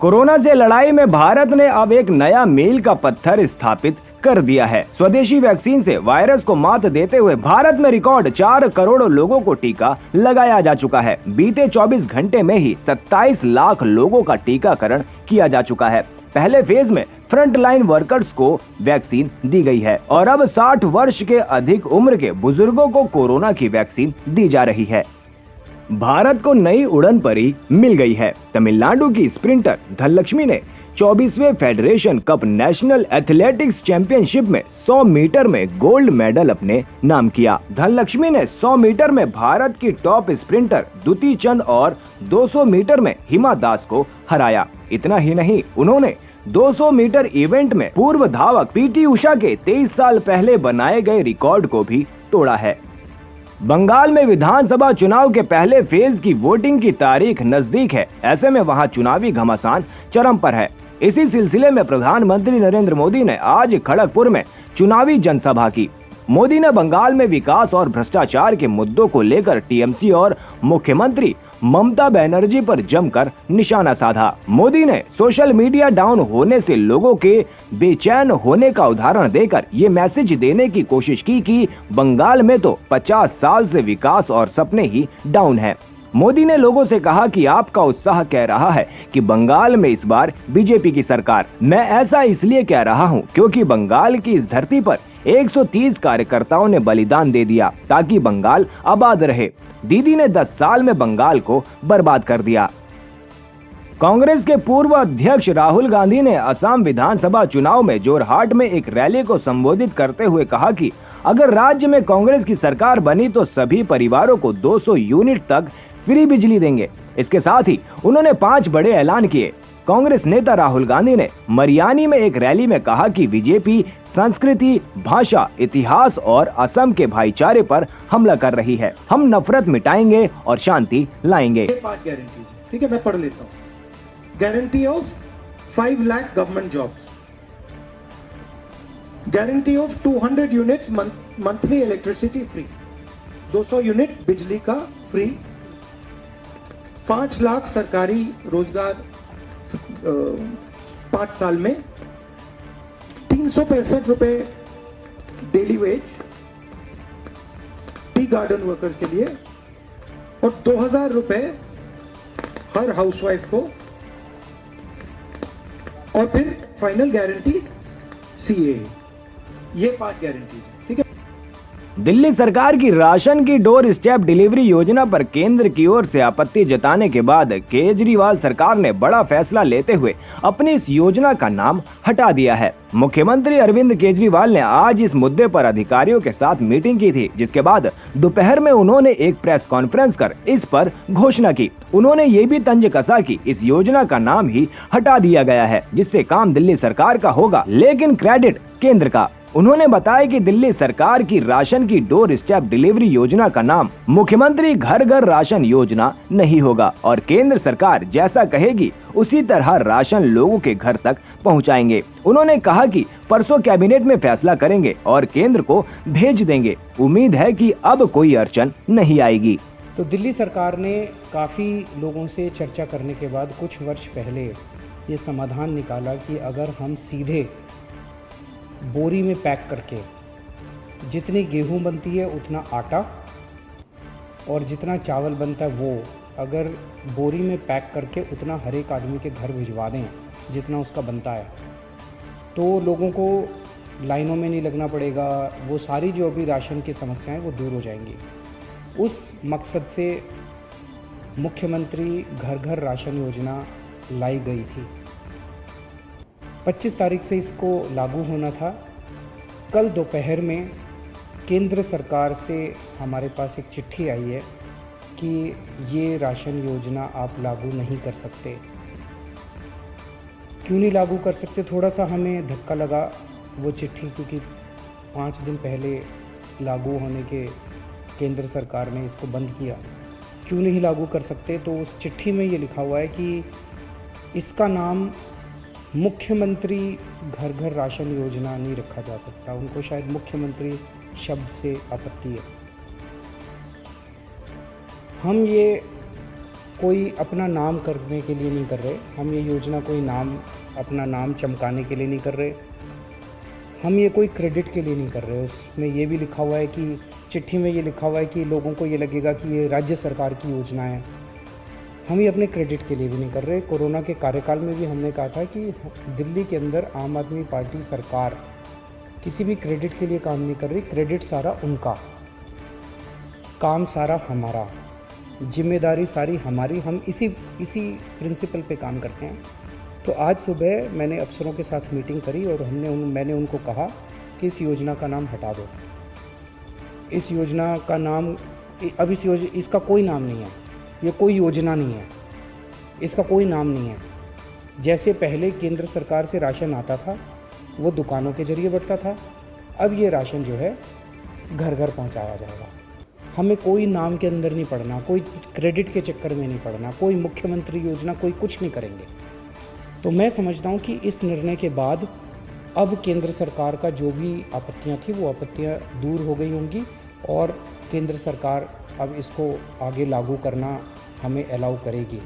Corona से लड़ाई में भारत ने अब एक नया मील का पत्थर स्थापित कर दिया है। स्वदेशी वैक्सीन से वायरस को मात देते हुए भारत में रिकॉर्ड 4 करोड़ लोगों को टीका लगाया जा चुका है। बीते 24 घंटे में ही 27 लाख लोगों का टीकाकरण किया जा चुका है। पहले फेज में फ्रंट लाइन वर्कर्स को वैक्सीन दी गई है और अब 60 वर्ष के अधिक उम्र के बुजुर्गों को कोरोना की वैक्सीन दी जा रही है। भारत को नई उड़न परी मिल गई है। तमिलनाडु की स्प्रिंटर धनलक्ष्मी ने 24वें federation cup national athletics championship में 100 मीटर में गोल्ड मेडल अपने नाम किया। धनलक्ष्मी ने 100 मीटर में भारत की टॉप स्प्रिंटर दुती चंद और 200 मीटर में हिमा दास को हराया। इतना ही नहीं, उन्होंने 200 मीटर इवेंट में पूर्व धावक पीटी उषा के 23 साल पहले बनाए गए रिकॉर्ड को भी तोड़ा है। बंगाल में विधानसभा चुनाव के पहले फेज की वोटिंग की तारीख नजदीक है। ऐसे में वहां चुनावी घमासान चरम पर है। इसी सिलसिले में प्रधानमंत्री नरेंद्र मोदी ने आज खड़गपुर में चुनावी जनसभा की। मोदी ने बंगाल में विकास और भ्रष्टाचार के मुद्दों को लेकर टीएमसी और मुख्यमंत्री ममता बनर्जी पर जमकर निशाना साधा। मोदी ने सोशल मीडिया डाउन होने से लोगों के बेचैन होने का उदाहरण देकर ये मैसेज देने की कोशिश की कि बंगाल में तो 50 साल से विकास और सपने ही डाउन है। मोदी ने लोगों से कहा कि आपका उत्साह कह रहा है कि बंगाल में इस बार बीजेपी की सरकार। मैं ऐसा इसलिए कह रहा हूं क्योंकि बंगाल की इस धरती पर 130 कार्यकर्ताओं ने बलिदान दे दिया ताकि बंगाल आबाद रहे। दीदी ने 10 साल में बंगाल को बर्बाद कर दिया। कांग्रेस के पूर्व अध्यक्ष राहुल गांधी ने असम विधानसभा चुनाव में जोरहाट में एक रैली को संबोधित करते हुए कहा कि अगर राज्य में कांग्रेस की सरकार बनी तो सभी परिवारों को 200 यूनिट तक फ्री बिजली देंगे। इसके साथ ही उन्होंने 5 बड़े ऐलान किए। कांग्रेस नेता राहुल गांधी ने मरियानी में एक रैली में कहा कि बीजेपी संस्कृति, भाषा, इतिहास और असम के भाईचारे पर हमला कर रही है। हम नफरत मिटाएंगे और शांति लाएंगे। 5 गारंटीज, ठीक है, मैं पढ़ लेता हूँ। Guarantee of 5 lakh government jobs, guarantee of 200 units monthly electricity free, 200 unit बिजली का फ्री, 5 लाख सरकारी रोजगार 5 साल में, 365 रुपए daily veg tea garden workers के लिए और 2000 रुपए हर हाउसवाइफ को, और फिर फाइनल गारंटी सीए। ये 5 गारंटी, ठीक है। दिल्ली सरकार की राशन की डोर स्टेप डिलीवरी योजना पर केंद्र की ओर से आपत्ति जताने के बाद केजरीवाल सरकार ने बड़ा फैसला लेते हुए अपनी इस योजना का नाम हटा दिया है। मुख्यमंत्री अरविंद केजरीवाल ने आज इस मुद्दे पर अधिकारियों के साथ मीटिंग की थी, जिसके बाद दोपहर में उन्होंने एक प्रेस कॉन्फ्रेंस कर इस पर घोषणा की। उन्होंने ये भी तंज कसा कि इस योजना का नाम ही हटा दिया गया है, जिससे काम दिल्ली सरकार का होगा लेकिन क्रेडिट केंद्र का। उन्होंने बताया कि दिल्ली सरकार की राशन की डोर स्टेप डिलीवरी योजना का नाम मुख्यमंत्री घर घर राशन योजना नहीं होगा और केंद्र सरकार जैसा कहेगी उसी तरह राशन लोगों के घर तक पहुंचाएंगे। उन्होंने कहा कि परसों कैबिनेट में फैसला करेंगे और केंद्र को भेज देंगे। उम्मीद है कि अब कोई अड़चन नहीं आएगी। तो दिल्ली सरकार ने काफ़ी लोगों से चर्चा करने के बाद कुछ वर्ष पहले ये समाधान निकाला कि अगर हम सीधे बोरी में पैक करके जितनी गेहूं बनती है उतना आटा और जितना चावल बनता है वो अगर बोरी में पैक करके उतना हर एक आदमी के घर भिजवा दें जितना उसका बनता है, तो लोगों को लाइनों में नहीं लगना पड़ेगा। वो सारी जो अभी राशन की समस्याएं वो दूर हो जाएंगी। उस मकसद से मुख्यमंत्री घर घर राशन योजना लाई गई थी। 25 तारीख से इसको लागू होना था। कल दोपहर में केंद्र सरकार से हमारे पास एक चिट्ठी आई है कि ये राशन योजना आप लागू नहीं कर सकते। क्यों नहीं लागू कर सकते? थोड़ा सा हमें धक्का लगा वो चिट्ठी, क्योंकि 5 दिन पहले लागू होने के केंद्र सरकार ने इसको बंद किया। क्यों नहीं लागू कर सकते? तो उस चिट्ठी में ये लिखा हुआ है कि इसका नाम मुख्यमंत्री घर घर राशन योजना नहीं रखा जा सकता। उनको शायद मुख्यमंत्री शब्द से आपत्ति है। हम ये कोई अपना नाम करने के लिए नहीं कर रहे, हम ये योजना कोई अपना नाम चमकाने के लिए नहीं कर रहे, हम ये कोई क्रेडिट के लिए नहीं कर रहे। उसमें ये भी लिखा हुआ है कि चिट्ठी में ये लिखा हुआ है कि लोगों को ये लगेगा कि ये राज्य सरकार की योजना है। हम ये अपने क्रेडिट के लिए भी नहीं कर रहे। कोरोना के कार्यकाल में भी हमने कहा था कि दिल्ली के अंदर आम आदमी पार्टी सरकार किसी भी क्रेडिट के लिए काम नहीं कर रही। क्रेडिट सारा उनका, काम सारा हमारा, जिम्मेदारी सारी हमारी। हम इसी प्रिंसिपल पे काम करते हैं। तो आज सुबह मैंने अफसरों के साथ मीटिंग करी और मैंने उनको कहा कि इस योजना का नाम हटा दो। इस योजना का नाम अब इसका कोई नाम नहीं है, ये कोई योजना नहीं है, इसका कोई नाम नहीं है। जैसे पहले केंद्र सरकार से राशन आता था वो दुकानों के जरिए बढ़ता था, अब ये राशन जो है घर घर पहुंचाया जाएगा। हमें कोई नाम के अंदर नहीं पड़ना, कोई क्रेडिट के चक्कर में नहीं पड़ना, कोई मुख्यमंत्री योजना, कोई कुछ नहीं करेंगे। तो मैं समझता हूँ कि इस निर्णय के बाद अब केंद्र सरकार का जो भी आपत्तियाँ थी वो आपत्तियाँ दूर हो गई होंगी और केंद्र सरकार अब इसको आगे लागू करना हमें अलाउ करेगी।